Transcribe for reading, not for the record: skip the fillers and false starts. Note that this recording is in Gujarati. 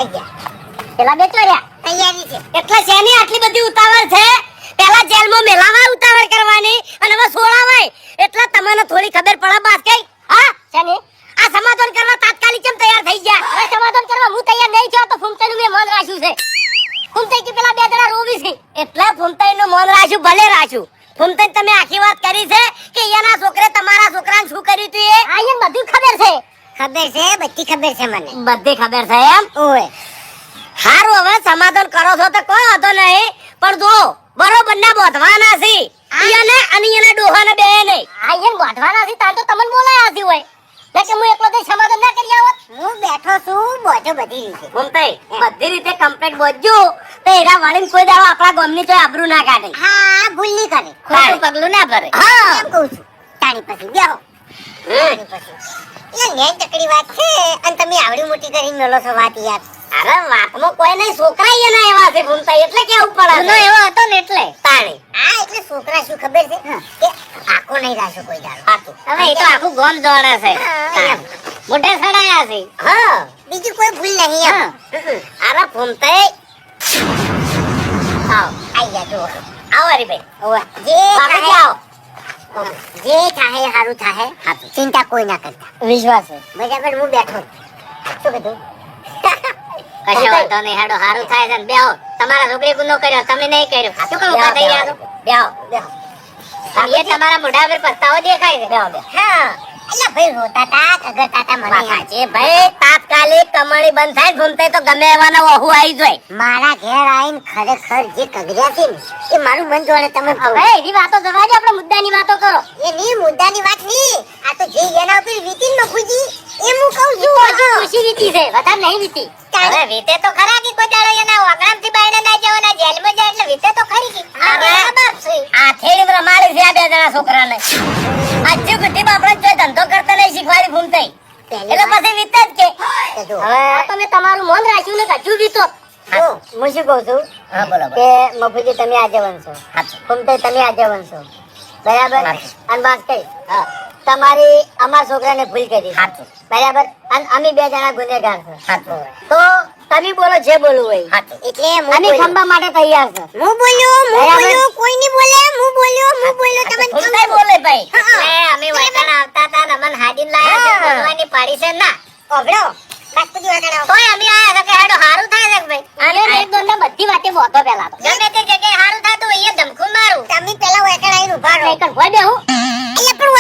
આઈ ગયા પેલા બે ચોર્યા તૈયારી છે એટલે શેની આટલી બધી ઉતાવળ છે? પેલા જેલમાં મેલાવા ઉતાવળ કરવાની અને હવે સોળાવાય એટલે તમને થોડી ખબર પડે બાસ કઈ. હા શેની આ સમાધાન કરવા તાત્કાલિક કેમ તૈયાર થઈ ગયા? હવે સમાધાન કરવા હું તૈયાર નહીં થયો તો ફૂમતાઈનું મેં મન રાખ્યું છે. ફૂમતાઈ કે પેલા બે જણા રોવી છે એટલે ફૂમતાઈનું મન રાખ્યું, ભલે રાખ્યું. ફૂમતાઈ તમે આખી વાત કરી છે કે એના છોકરે તમારા છોકરાને શું કર્યું તું એ? આ એને બધું ખબર છે. ખબર છે, બધી ખબર છે મને. બધી ખબર છે એમ? ઓય હારું હવે સમાધાન કરો છો તો કોઈ વાંધો નહીં, પણ જો બરોબર ના બોધવાના છે ઈયાને અને ઈયાના ડોહાને બે નહીં. આ ઈયાને બોધવાના છે તાર તો તમને બોલાયા છે હોય ને કે હું એકલો તો સમાધાન ના કરી આવત. હું બેઠો છું બોજો બધી રીતે મમતાઈ બધી રીતે કમ્પ્લીટ બોધજો તો એરા વાળીને કોઈ દાડો આપણા ગામની તો આબરૂ ના કાઢે. હા ભૂલ નહીં કરે, ખોટું પગલું ના ભરે. હા એમ કહું છું. તાણી પછી બેહો તાણી પછી એ નેન ટકડી વાત છે અને તમે આવડી મોટી કરીને મેલો છો વાત યાર. અરે વાતમાં કોઈ નહીં, છોકરા એના એવા છે મમતાઈ એટલે કેવું પડે. એનો એવો હતો ને એટલે તાણી હા એટલે છોકરા શું ખબર છે કે આખો નહીં રાખ્યો કોઈ દાડો. હાચું. હવે એ તો આખું ગામ જોડે છે. હા, એમ. મોઢે સડાયા છે. હા બીજું કોઈ ભૂલ નહીં એમ. અરે ફૂમતાઈ આવો આઈ ગયા જો આવો હરીભાઈ. ઓવા જે બાપુજી થાય આવો. જે થાય સારું થાય હાચું. ચિંતા કોઈ ના કરતા. વિશ્વાસ છે. બરાબર હું બેઠો છું. શું કીધું કશો વાંધો નહીં, હેડો હારું થાય છે ને બેહો. તમારા છોકરી ગુનો કર્યો, તમે નહીં કર્યો. શું કહું ઊભા થઈ રહ્યા છો? બેહો. અને એ તમારા મોઢા પર પસ્તાવો દેખાય છે. બેહો બેહો. હા અલ્યા ભાઈ રોતા તા કગરતા તા મને યાદ. સાચી ભાઈ, તાત્કાલિક કમાણી બંધ થાય ફૂમતાઈ તો ગમે એવાનો વહુ આવી જાય. મારા ઘેર આવીને ખરેખર જે કગર્યા છે ને એ મારું મન જોડે તમે હવે એવી વાતો જવા દે, આપણે મુદ્દાની વાતો કરો. એ ની મુદ્દાની વાત ની આ તો જે એના ઉપર વીતીન મફુજી એ હું કહું છું. ખુશી વીતી છે, વધારે નહીં વીતી. તારે હવે વીતે તો ખરા કે કોઈ દાડો એના વાગણામથી બાયણે ના જવાના, જેલમાં જાય એટલે વીતે તો ખરી કે. આ મારા બાપ છે. આ થેડી રમાડી છે આ બે જણા છોકરાને. આજુ ગુટી બાપડા જોઈ ધંધો કરતા નહીં શીખવાડી ફૂમતાઈ. એટલે પછી વીતે જ કે. તે જો હવે તમે તમારું મન રાખ્યું ને કજુ વીતો. જો, હું શું કહું છું હા બોલો કે મફુજી તમે આગેવાન છો, ફૂમતાઈ તમે આગેવાન છો, બરાબર. હાચું. અને વાત કઈ તમારી અમારા છોકરાને ભૂલ કરી હાચું. બરાબર અને અમે બે જણા ગુનેગાર છે. હાચું. તો તમે બોલો જે બોલવું હોય. હાચું. એટલે હું અમે બોલ્યો. ખંભા માટે તૈયાર છે. હું બોલ્યો બરાબર. કોઈ નહીં બોલે હું બોલ્યો તમને ફૂમતાઈ બોલે ભાઈ. હા. એટલે અમે વૈકાણા આવતા હતા ને અમને હાડીને લાયા છે, હા. બોલવાની પાડી છે ના. ઓભળો બાસ્કુજી વાગડાઓ. તોય અમે આયા છે કે હેડો હારું થાય છે કે ભાઈ. અને એક દોનને બધી વાતે બોધો પહેલા તો. ગમે તે જગ્યાએ હારું થાતું હોય એ ધમકું મારું. તમે પેલા વાગડા આવીને ઉભા રહો. નહીં કર ભોય બેહું. એટલે પણ